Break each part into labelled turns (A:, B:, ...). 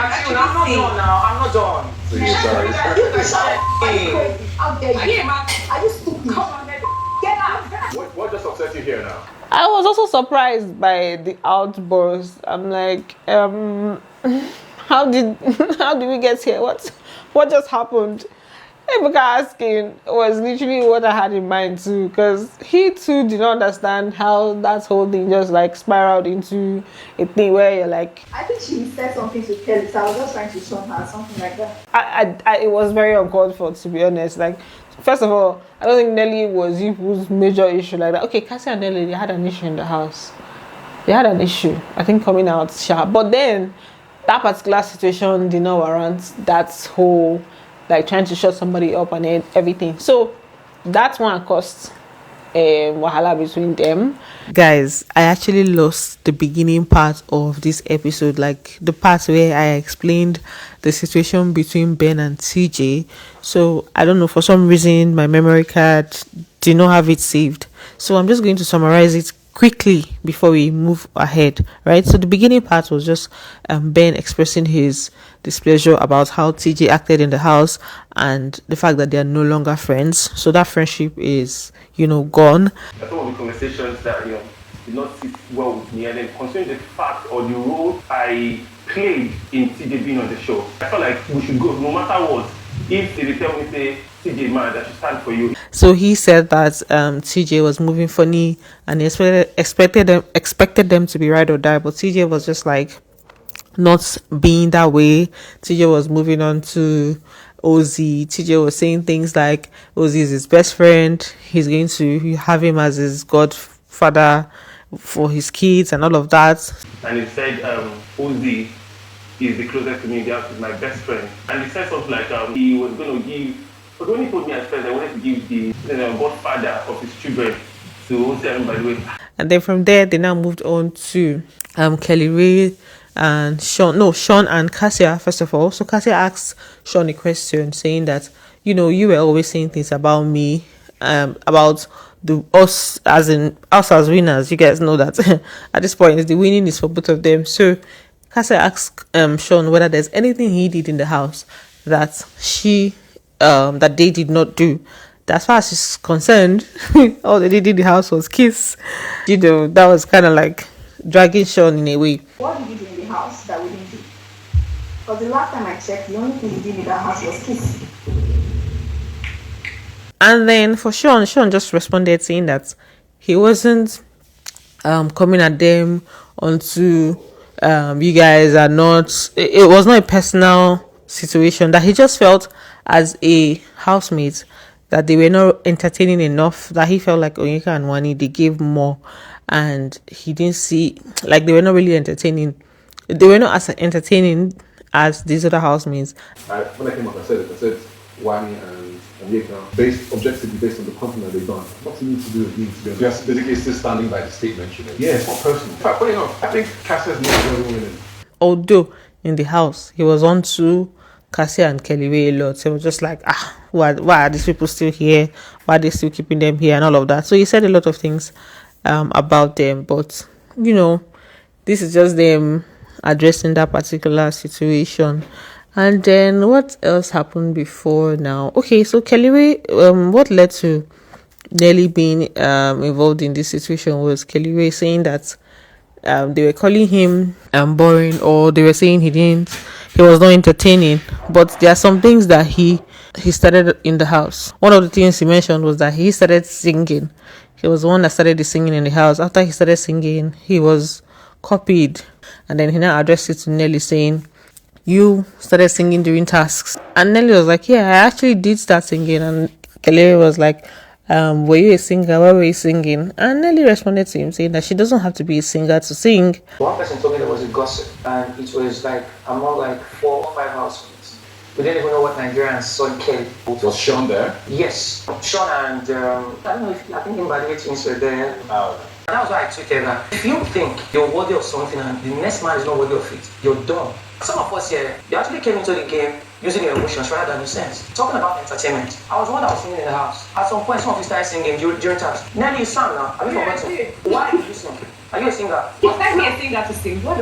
A: I'm not done now. I'm not done.
B: Sorry.
C: Are you stupid? Come on, get out.
B: What just upset you here now?
D: I was also surprised by the outburst. I'm like, how did we get here? What just happened? Ebuka asking was literally what I had in mind too, because he too did not understand how that whole thing just like spiraled into a thing where you're like.
C: I think she said something to Kelly, so I was just trying to show her something like that.
D: It was very uncalled for, to be honest. Like, first of all, I don't think Nelly was Ifu's major issue like that. Okay, Kassia and Nelly, they had an issue in the house. They had an issue, I think, coming out sharp. But then that particular situation did not warrant that whole like trying to shut somebody up and everything. So that's one caused wahala between them. Guys, I actually lost the beginning part of this episode, like the part where I explained the situation between Ben and TJ. So I don't know, for some reason my memory card did not have it saved. So I'm just going to summarize it quickly before we move ahead, right? So the beginning part was just Ben expressing his displeasure about how TJ acted in the house and the fact that they are no longer friends. So that friendship is, gone.
B: Some of the conversations that did not sit well with me, and then concerning the fact or the role I played in TJ being on the show, I felt like we should go no matter what. If they tell me say TJ man, I should stand for you.
D: So he said that TJ was moving funny and he expected them to be ride or die, but TJ was just like not being that way. TJ was moving on to Ozzy. TJ was saying things like Ozzy is his best friend, he's going to have him as his godfather for his kids and all of that.
B: And he said Ozzy is the closest to me in the house, is my best friend. And he said something like he was going to give, but when he told me as friends, I wanted to give the godfather of his children to Ozzy, by the way.
D: And then from there, they now moved on to Kellyrae and Sean and Kassia, first of all. So Kassia asked Sean a question saying that, you were always saying things about me, about us as winners. You guys know that at this point, the winning is for both of them. So Kassia asked Sean whether there's anything he did in the house that that they did not do. As far as she's concerned, all they did in the house was kiss. That was kind of like dragging Sean in a way.
C: What did you do in the house that we didn't do? Because the last time I checked, the only thing you did in that house was kiss.
D: And then for Sean just responded saying that he wasn't coming at them onto you guys are not. It was not a personal situation, that he just felt as a housemate that they were not entertaining enough, that he felt like Onyeka and Wani, they gave more, and he didn't see, like, they were not really entertaining. They were not as entertaining as these other housemates.
E: When I came up, I said Wani and Onyeka, objectively based on the content that they've done. What's it need to do with me, to be honest?
F: Yes, basically still standing by the statement you made.
E: Yeah, it's not personal. In fact, funny enough, I think Kassia's not very winning.
D: Although in the house, he was on to Kassia and Kellyrae a lot. So it was just like, why are these people still here? Why are they still keeping them here and all of that? So he said a lot of things about them. But, this is just them addressing that particular situation. And then what else happened before now? Okay, so Kellyrae, what led to Nelly being involved in this situation was Kellyrae saying that they were calling him boring, or they were saying he was not entertaining. But there are some things that he started in the house. One of the things he mentioned was that he started singing. He was the one that started the singing in the house. After he started singing, he was copied, and then he now addressed it to Nelly saying, you started singing during tasks. And Nelly was like, yeah, I actually did start singing. And Kellyrae was like, were you a singer? Why were you singing? And Nelly responded to him saying that she doesn't have to be a singer to sing.
A: One person told me there was a gossip, and it was like among like 4 or 5 housemates. We didn't even know what Nigerians saw Kelly.
F: Was Sean there?
A: Yes, Sean and I don't know if I think him by the way twins were there. That was why I took it that if you think you're worthy of something and the next man is not worthy of it, you're dumb. Some of us here, you actually came into the game using your emotions rather than your sense. Talking about entertainment, I was the one that was singing in the house. At some point, some of you started singing during times. Nelly, you sang now. Have you forgotten? Why did you sing? Are you a singer?
C: You expect me a singer to sing? What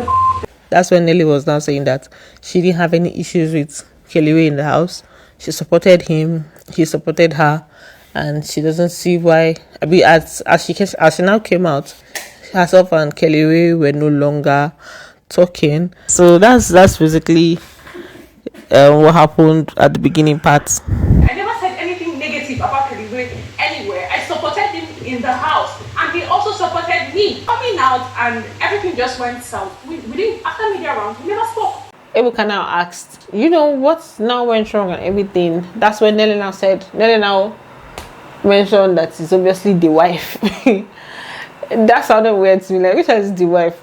C: the
D: That's when Nelly was now saying that she didn't have any issues with Kellyrae in the house. She supported him, he supported her, and she doesn't see why. I mean, as she now came out, herself and Kellyrae were no longer talking. So that's basically what happened at the beginning part.
G: I never said anything negative about Kellyrae anywhere. I supported him in the house, and he also supported me. Coming out, and everything just went south. We didn't, after media round, we never spoke.
D: Ebuka now asked, what now went wrong and everything. That's when Nelly now mentioned that it's obviously the wife. That sounded weird to me, like, which is the wife?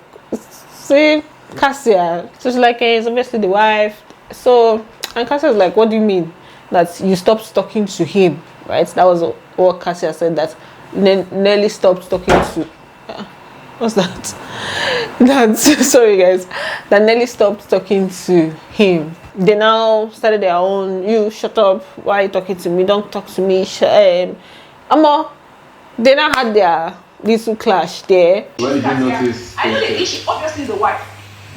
D: Say Kassia. So she's like, hey, it's obviously the wife. So, and Kassia was like, what do you mean? That you stopped talking to him, right? That was what Kassia said, that Nelly stopped talking to... what's that? Sorry guys. That Nelly stopped talking to him. They now started their own, you shut up, why are you talking to me? Don't talk to me. Amma, they now had their little clash there.
F: When did you notice?
G: I know the issue, obviously the wife.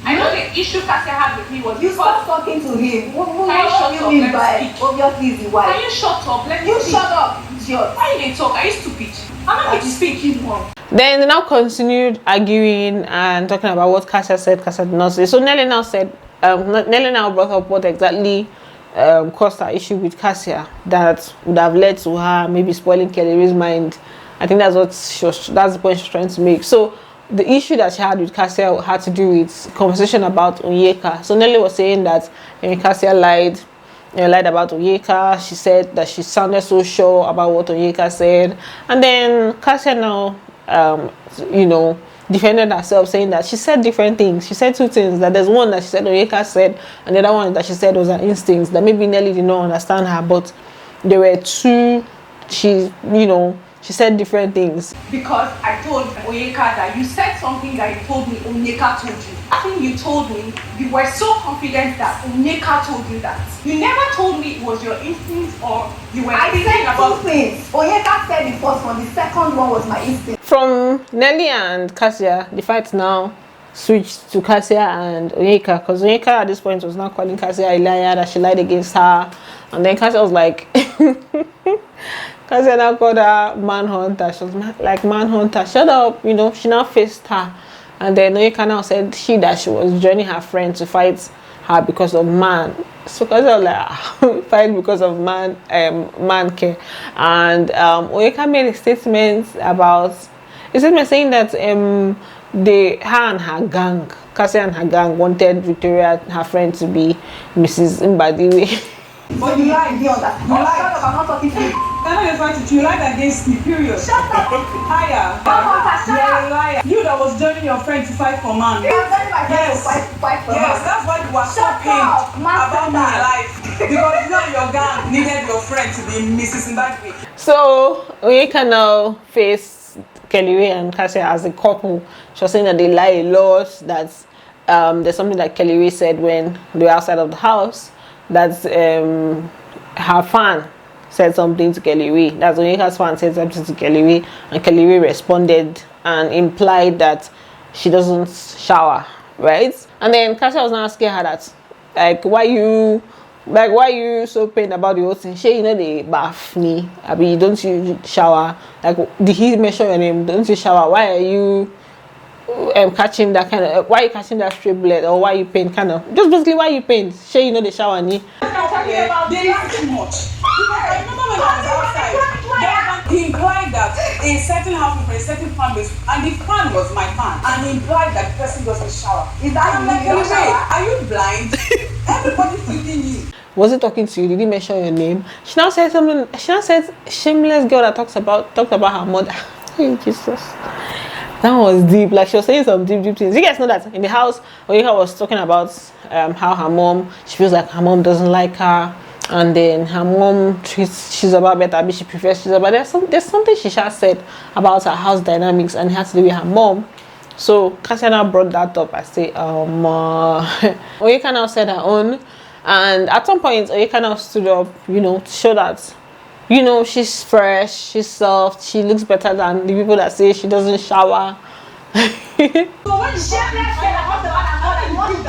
G: I know the issue Kassia had with me was
C: You stopped talking to him. What do you mean by obviously the wife?
G: Can you shut up? Let me
C: You
G: speak.
C: shut up, idiot.
G: Why you didn't talk? Are you stupid? I'm not going to speak you more.
D: Then they now continued arguing and talking about what Kassia said, Kassia did not say. So Nelly now said, Nelly now brought up what exactly caused her issue with Kassia that would have led to her maybe spoiling Kellyrae's mind. I think that's the point she's trying to make. So the issue that she had with Kassia had to do with conversation about Onyeka. So Nelly was saying that Kassia lied about Onyeka. She said that she sounded so sure about what Onyeka said, and then Kassia now defended herself, saying that she said different things. She said two things, that there's one that she said Onyeka said, and the other one that she said was her instincts, that maybe Nelly did not understand her, but there were two. She said different things.
G: Because I told Onyeka that you said something that you told me Onyeka told you. I think you told me, you were so confident that Onyeka told you that. You never told me it was your instinct or you were thinking about...
C: I said two things. Onyeka said the first one, the second one was my instinct.
D: From Nelly and Kassia, the fight now switched to Kassia and Onyeka, because Onyeka at this point was now calling Kassia a liar, that she lied against her, and then Kassia was like... Kassia now called her manhunter. She was like, manhunter, shut up. She now faced her. And then Onyeka now said that she was joining her friend to fight her because of man. So Kassia was like, fight because of man care. And Onyeka made a statement saying that her and her gang, Kassia and her gang, wanted Victoria, her friend, to be Mrs. Mbadiwe.
C: But you lied, you understand? You lied. I'm not talking to you.
G: I'm not fighting. You lied against me, period.
C: Shut up.
G: Liar.
C: Shut
G: You're a liar. You that was joining your friend to fight for man.
C: I'm telling my friend to fight for
G: Yes,
C: her.
G: that's why you were so
C: Shut
G: pained
C: up,
G: about me alive. Because you and your gang needed your friend to be Mrs. Mbadiwe.
D: So Onyeka now face Kellyrae and Kassia as a couple. She was saying that they lie a lot, that there's something that Kellyrae said when they were outside of the house, that her fan said something to Kellyrae. That's Onyeka's fan said something to Kellyrae, and Kellyrae responded and implied that she doesn't shower, right? And then Kassia was now asking her that, like, why you so pained about the whole thing? She, they bath me. I mean, don't you shower? Like, did he mention your name? Don't you shower? Why are you catching that kind of? Why are you catching that stray bullet? Or why you paint? Kind of, just basically why you paint? She, they shower me.
G: They lie too much. I remember when I was outside, he implied that a certain house for a certain fan base, and the fan was my fan, and he implied that the person doesn't shower.
C: Is that
G: I'm like, are you blind? Everybody's feeding you.
D: Was he talking to you? Did he mention your name? She now said something. She now said, shameless girl that talked about her mother. Hey, Jesus. That was deep. Like, she was saying some deep things. You guys know that in the house, Onyeka was talking about how her mom, she feels like her mom doesn't like her, and then her mom she's about better, but she prefers she's about. There's something she just said about her house dynamics, and it has to do with her mom. So Kassia now brought that up. I say, Onyeka now said her own, and at some point Onyeka now stood up, to show that, she's fresh, she's soft, she looks better than the people that say she doesn't shower.
G: So when you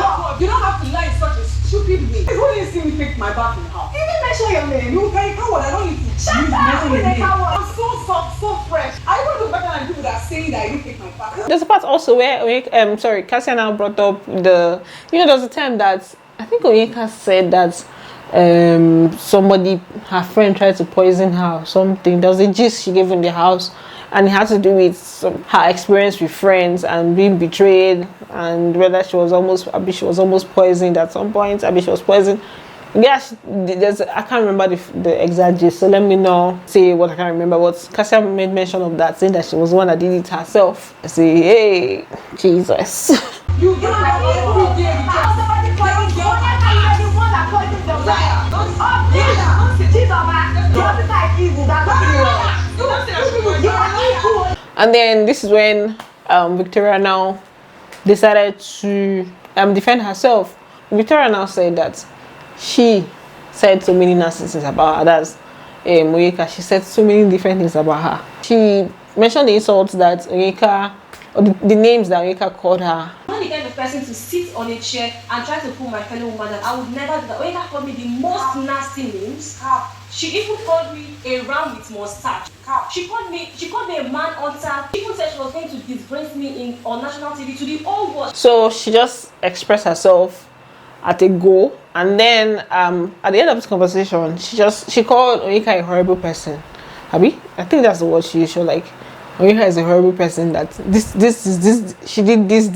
H: see me take my bath in the house.
C: You didn't mention your name.
H: You very coward. I don't need to.
C: Shut up,
H: mention your name.
C: coward.
H: I'm so soft, so fresh. I want to look better than people that are saying that I didn't take my bath.
D: There's a part also where Kassia now brought up the, there's a time that I think Onyeka said that somebody, her friend, tried to poison her or something. There was a gist she gave in the house, and it had to do with her experience with friends and being betrayed, and whether she was almost poisoned at some point. She was poisoned. Yeah, I can't remember the exact gist, so let me know, say what I can remember. But Kassia made mention of that, saying that she was the one that did it herself. I say, hey, Jesus.
H: You get like every day.
D: And then this is when Victoria now decided to defend herself. Victoria now said that she said so many nasty things about her. That's Onyeka. She said so many different things about her. She mentioned the insults that Onyeka, or the names that Onyeka called her.
I: I'm not the kind of person to sit on a chair and try to pull my fellow woman down. I would never do that. Onyeka called me the most nasty names. She even called me a ram with mustache. She called me a man hunter. She even said she was going to disgrace me on national TV to the whole world.
D: So she just expressed herself at a go, and then at the end of this conversation, she called Onyeka a horrible person. Abi, I think that's the word she used. Like, Onyeka is a horrible person. That this she did this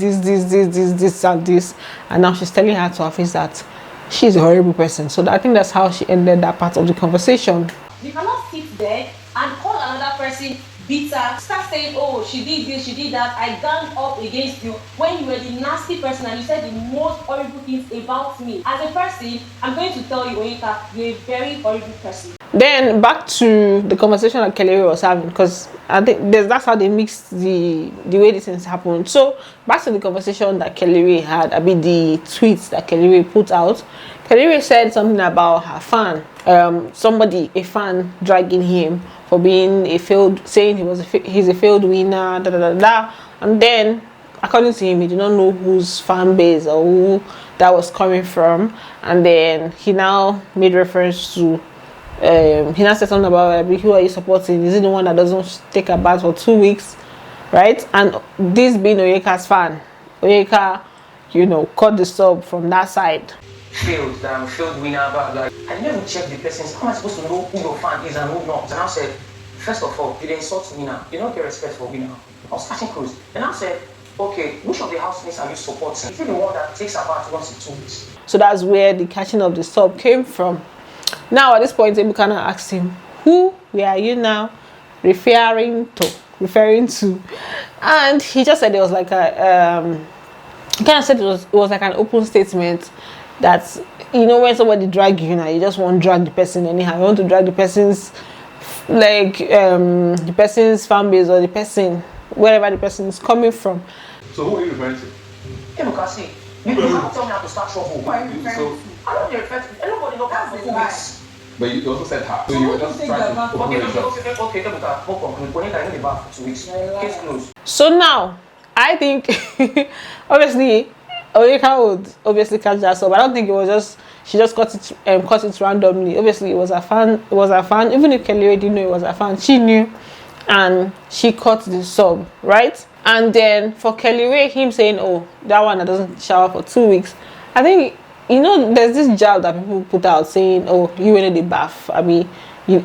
D: and this, and now she's telling her to her face that she's a horrible person. So I think that's how she ended that part of the conversation.
I: You cannot sit there and call another person bitter, start saying, oh, she did this, she did that, I ganged up against you, when you were the nasty person and you said the most horrible things about me. As a person, I'm going to tell you, Onyeka, you're a very horrible person.
D: Then back to the conversation that Kellyrae was having, because I think that's how they mixed the way these things happened. So back to the conversation that Kellyrae had, the tweets that Kellyrae put out. Kellyrae said something about her fan, a fan dragging him for being saying he's a failed winner, and then according to him, he did not know whose fan base or who that was coming from, and then he now made reference to. He now said something about who are you supporting? Is it the one that doesn't take a bath for 2 weeks, right? And this being Onyeka's fan, Onyeka, cut the sub from that side.
A: Failed winner, but like I never checked the person. How am I supposed to know who your fan is and who not? And I said, first of all, you didn't insult winner. You don't get respect for winner. I was catching cruise. And I said, okay, which of the housemates are you supporting? Is it the one that takes a bath once in 2 weeks?
D: So that's where the catching of the sub came from. Now at this point, Ebukana asked him, who were you now referring to? And he just said it was like he kind of said it was like an open statement that, when somebody drag you now, you just want to drag the person anyhow. You want to drag the person's, the person's fan base or the person, wherever the person is coming from.
E: So who are you referring to?
A: Kassia, you can't tell me how to start trouble.
E: So,
A: I don't refer to anybody not for 2 weeks.
F: But you also said her. So you were just trying to
A: Okay, we'll conclude. Onyeka in the bath for 2 weeks. Case closed.
D: So now, I think, obviously, Onyeka would obviously catch that sub. I don't think it was just, she just cut it randomly. Obviously, it was a fan. Even if Kellyrae didn't know it was a fan, she knew, and she cut the sub, right? And then for Kellyrae, him saying, oh, that one that doesn't shower for 2 weeks, I think, there's this jab that people put out saying, oh, you went in the bath. You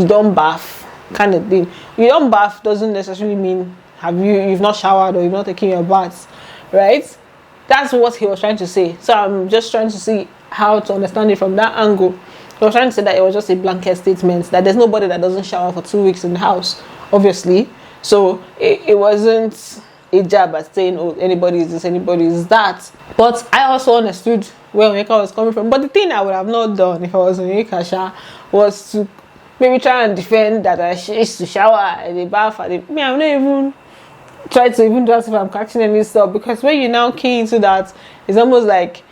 D: don't bath, kind of thing. You don't bath doesn't necessarily mean you've not showered or you've not taken your baths, right? That's what he was trying to say. So I'm just trying to see how to understand it from that angle. He was trying to say that it was just a blanket statement, that there's nobody that doesn't shower for 2 weeks in the house, obviously. So it wasn't a jab at saying, oh, anybody is this, anybody is that. But I also understood where Onyeka was coming from. But the thing I would have not done if I was Onyeka was to maybe try and defend that I used to shower in the bath. I'm not even try to even do as if I'm catching any stuff, because when you now key into that, it's almost like,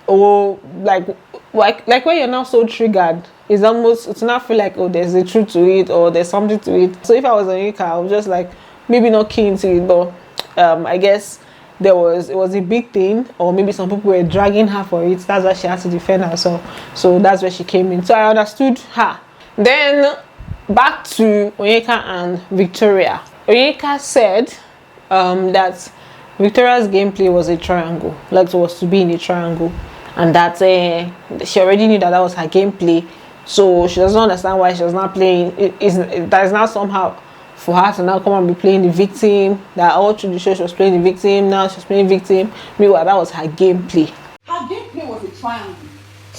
D: oh, like when you're now so triggered, it's not feel like, oh, there's a truth to it or there's something to it. So if I was Onyeka, I would just like maybe not key into it, but I guess it was a big thing, or maybe some people were dragging her for it. That's why she had to defend herself. So that's where she came in. So I understood her. Then back to Onyeka and Victoria. Onyeka said that Victoria's gameplay was a triangle, like it was to be in a triangle, and that she already knew that was her gameplay. So she doesn't understand why she was not playing. That is now somehow for her to now come and be playing the victim. That all through the show she was playing the victim. Now she's playing victim. Meanwhile, that was her gameplay.
H: Her gameplay was a triangle.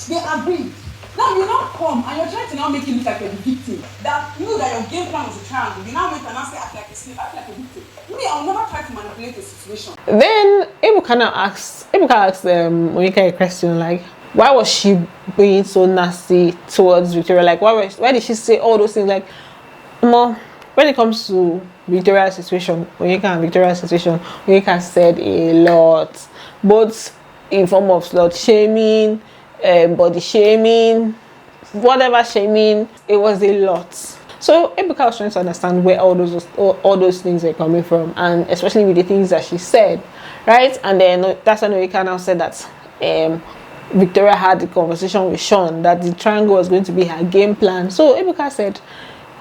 H: They agreed. Now you now come and you're trying to now make it look like you're the victim. That you that your game plan was a triangle. You now went and now say act like a slave, act like a victim. Me, I'll never try to manipulate the situation. Then
D: Ebuka asked Onyeka a question like, why was she being so nasty towards Victoria? Like, why did she say all those things? Like, when it comes to Victoria's situation, Onyeka and Victoria's situation, Onyeka said a lot, both in form of slut shaming, body shaming, whatever shaming. It was a lot. So Ebuka was trying to understand where all those things are coming from, and especially with the things that she said, right? And then that's when Onyeka now said that Victoria had the conversation with Sean that the triangle was going to be her game plan. So Ebuka said,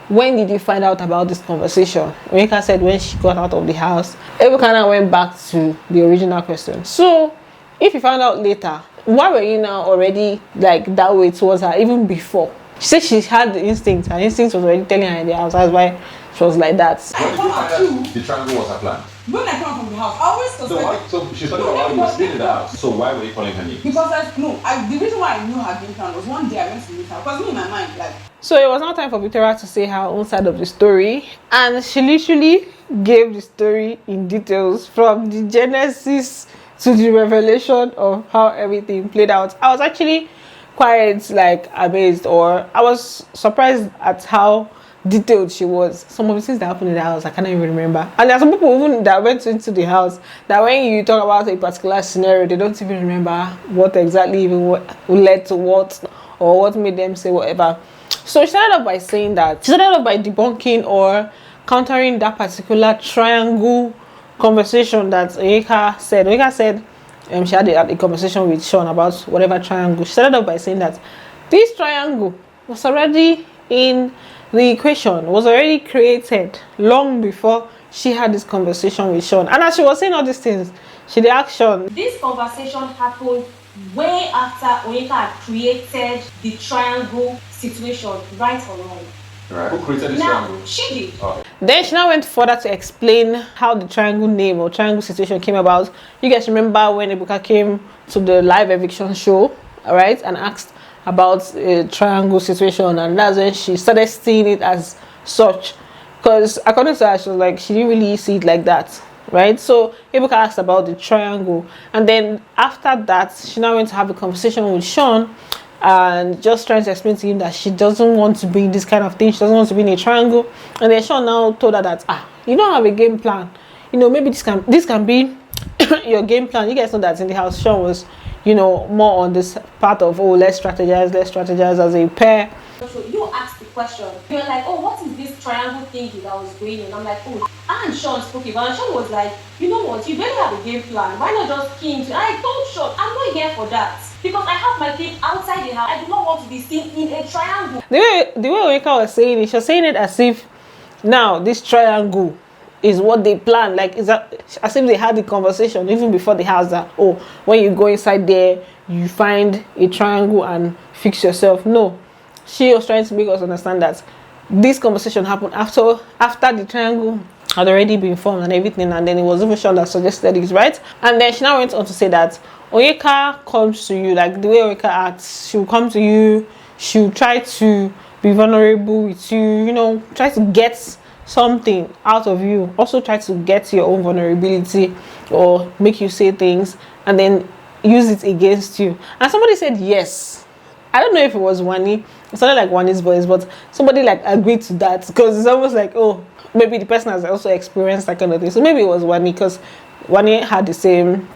D: when did you find out about this conversation? Onyeka said when she got out of the house. Ebuka now went back to the original question. So if you found out later, why were you now already like that way towards her even before? She said she had the instinct. Her instinct was already telling her in the house. That's why she was like that.
F: The triangle was her plan.
H: When I come from the house, I always suspected.
F: So she thought about how you were staying in the house. So why were you calling her name?
H: Because the reason why I knew her game plan was one day I went to meet her. Because me in my mind, like.
D: So it was now time for Victoria to say her own side of the story, and she literally gave the story in details from the genesis to the revelation of how everything played out. I was actually quite like amazed, or I was surprised at how detailed she was. Some of the things that happened in the house I can't even remember, and there are some people even that went into the house that when you talk about a particular scenario they don't even remember what exactly even led to what, or what made them say whatever. So she started off by debunking or countering that particular triangle conversation that Onyeka said. Onyeka said she had a conversation with Sean about whatever triangle. She started off by saying that this triangle was already in the equation, was already created long before she had this conversation with Sean. And as she was saying all these things, she did ask Sean.
I: This conversation happened way after Onyeka had created the triangle situation, right or wrong.
F: Right. Who created this triangle?
I: She did.
F: Okay.
D: Then she now went further to explain how the triangle name or triangle situation came about. You guys remember when Ebuka came to the live eviction show, all right, and asked about a triangle situation, and that's when she started seeing it as such. Because according to her, she was like, she didn't really see it like that, right? So Ebuka asked about the triangle, and then after that, she now went to have a conversation with Sean, and just trying to explain to him that she doesn't want to be in this kind of thing. She doesn't want to be in a triangle. And then Sean now told her that you don't have a game plan. Maybe this can be your game plan. You guys know that in the house, Sean was more on this part of let's strategize as a pair.
I: So you asked the question. You're like, what is this triangle thing that was going on? I'm like, and Sean spoke about it. And Sean was like, you know what? You better have a game plan. Why not just key into it? And I told Sean, I'm not here for that. Because I have my thing outside the house. I do not want to be seen in a triangle. The way Onyeka was saying it, she was saying it as if now this triangle is what they planned. Like, is that as if they had the conversation even before the house that when you go inside there you find a triangle and fix yourself. No, she was trying to make us understand that this conversation happened after the triangle had already been formed and everything, and then it was even Sean that suggested it, right? And then she now went on to say that Onyeka comes to you, like the way Onyeka acts, she'll come to you, she'll try to be vulnerable with you, try to get something out of you, also try to get your own vulnerability or make you say things and then use it against you. And somebody said yes. I don't know if it was Wani, it sounded like Wani's voice, but somebody like agreed to that, because it's almost like maybe the person has also experienced that kind of thing. So maybe it was Wani, because Wani had the same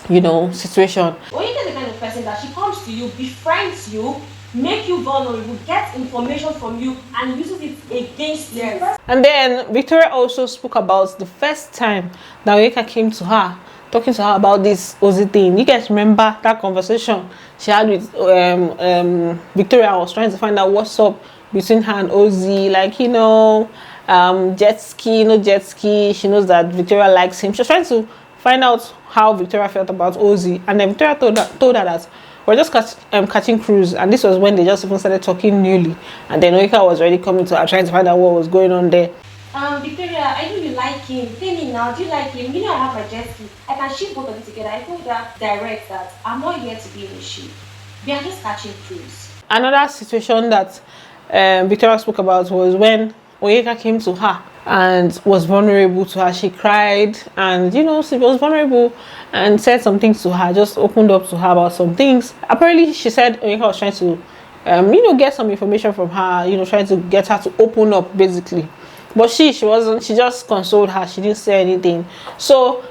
I: situation. Onyeka is the kind of person that she comes to you, befriends you, make you vulnerable, gets information from you, and uses it against you. And
D: then Victoria also spoke about the first time that Onyeka came to her talking to her about this Ozzy thing. You guys remember that conversation she had with Victoria? Was trying to find out what's up between her and Ozzy, like, you know, jet ski, no jet ski. She knows that Victoria likes him. She was trying to find out how Victoria felt about Ozzy, and then Victoria told her that we're just catching cruise, and this was when they just even started talking newly, and then Onyeka was already coming to her trying to find out what was going on there.
I: Victoria, I know you like him. Tell me now, do you like him? You know I have my jet ski. I can ship both of you together. I told her direct that I'm not here to be in a ship. We are just catching cruise. Another situation that Victoria spoke about was when Onyeka came to her and was vulnerable to her. She cried, and you know, she was vulnerable and said some things to her, just opened up to her about some things. Apparently she said Onyeka was trying to you know, get some information from her, you know, trying to get her to open up basically. But she wasn't. She just consoled her. She didn't say anything. So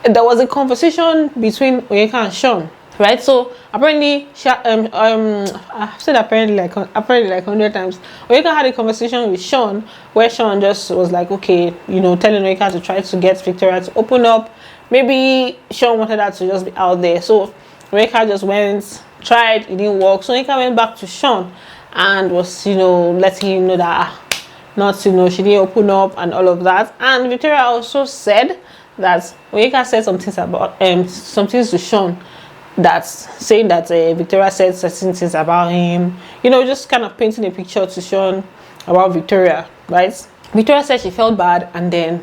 I: there was a conversation between Onyeka and Sean, right? So apparently, I've said apparently like 100 times. Onyeka had a conversation with Sean where Sean just was like, okay, you know, telling Onyeka to try to get Victoria to open up. Maybe Sean wanted her to just be out there. So Onyeka just went, tried, it didn't work. So Onyeka went back to Sean and was, you know, letting him know that not, you know, she didn't open up and all of that. And Victoria also said that Onyeka said some things about some things to Sean, that's saying that Victoria said certain things about him, you know, just kind of painting a picture to Sean about Victoria, right? Victoria said she felt bad, and then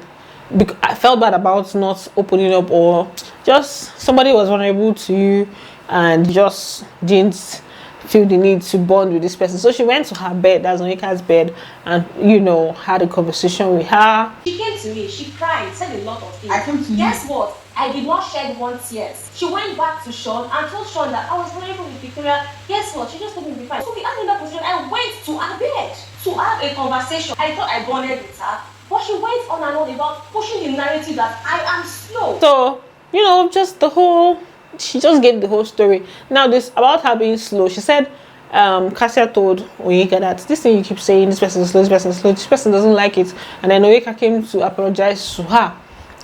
I: I felt bad about not opening up, or just somebody was vulnerable to you and just didn't feel the need to bond with this person. So she went to her bed, that's Onyeka's bed, and, you know, had a conversation with her. She came to me, she cried, said a lot of things.
H: I came to you.
I: Guess what? I did not shed one tear. She went back to Sean and told Sean that I was vulnerable with Victoria. Guess what? She just told me to be fine. So we had in that position. I went to her bed to have a conversation. I thought I bonded with her, but she went on and on about pushing the narrative that I am slow. So, you know, just the whole, she just gave the whole story. Now, this about her being slow, she said Kassia told Onyeka that this thing you keep saying, this person is slow, this person is slow, this person doesn't like it. And then Onyeka came to apologize to her,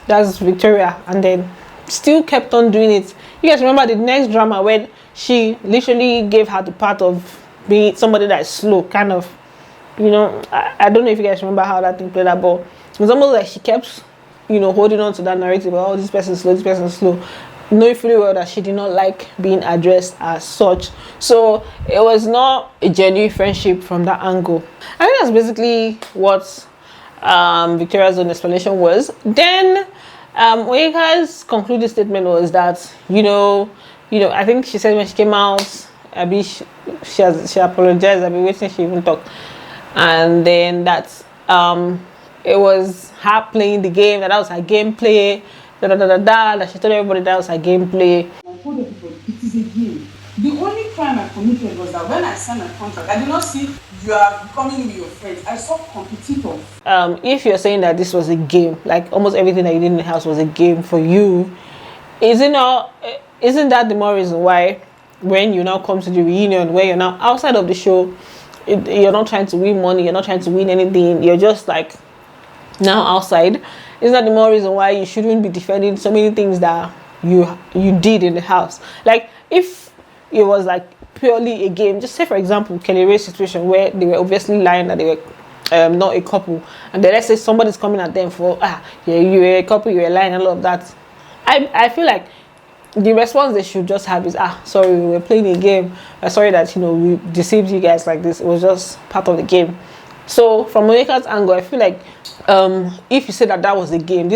I: that's Victoria, and then still kept on doing it. You guys remember the next drama where she literally gave her the part of being somebody that is slow, kind of, you know, I don't know if you guys remember how that thing played out, but it was almost like she kept, you know, holding on to that narrative, oh, this person is slow, this person is slow, knowing fully well that she did not like being addressed as such. So it was not a genuine friendship from that angle. I think that's basically what Victoria's own explanation was. Then Onyeka's concluding statement was that, you know, I think she said when she came out, she apologized, I've been waiting, she even talked, and then that it was her playing the game, that was her gameplay, that she told everybody that was her gameplay.
H: I told everybody it is a game. The only crime I committed was that when I signed my contract, I did not see you are becoming me your friend. I saw competitors.
D: If you're saying that this was a game, like almost everything that you did in the house was a game for you, isn't that the more reason why when you now come to the reunion, where you're now outside of the show, you're not trying to win money, you're not trying to win anything, you're just like now outside? Isn't that the more reason why you shouldn't be defending so many things that you did in the house? Like, if it was like purely a game, just say for example Kellyrae's situation where they were obviously lying that they were not a couple, and then let's say somebody's coming at them for yeah, you were a couple, you were lying, and all of that. I feel like the response they should just have is, sorry, we were playing a game, sorry that, you know, we deceived you guys like this, it was just part of the game. So from Onyeka's angle, I feel like if you say that was a game,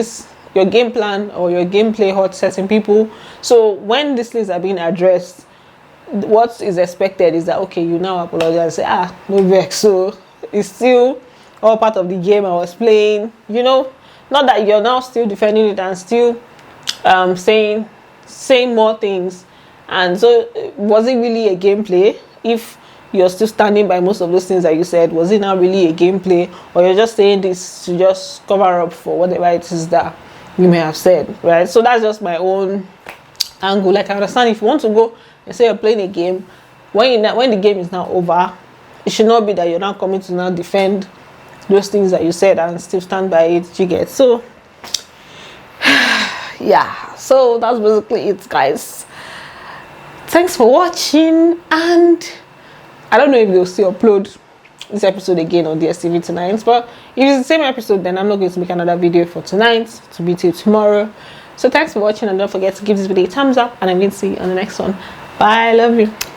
D: your game plan or your gameplay hurt certain people. So when these things are being addressed, what is expected is that, okay, you now apologize and say, no vex. So it's still all part of the game I was playing, you know, not that you're now still defending it and still saying more things. And so was it really a gameplay? If you're still standing by most of those things that you said, was it not really a gameplay, or you're just saying this to just cover up for whatever it is that you may have said, right? So that's just my own angle. Like, I understand if you want to go and say you're playing a game, when the game is now over, it should not be that you're now coming to now defend those things that you said and still stand by it. You get? So yeah, so that's basically it, guys. Thanks for watching, and I don't know if they'll still upload this episode again on DSTV tonight, but if it's the same episode, then I'm not going to make another video for tonight to be till tomorrow. So thanks for watching, and don't forget to give this video a thumbs up, and I'm going to see you on the next one. Bye, I love you.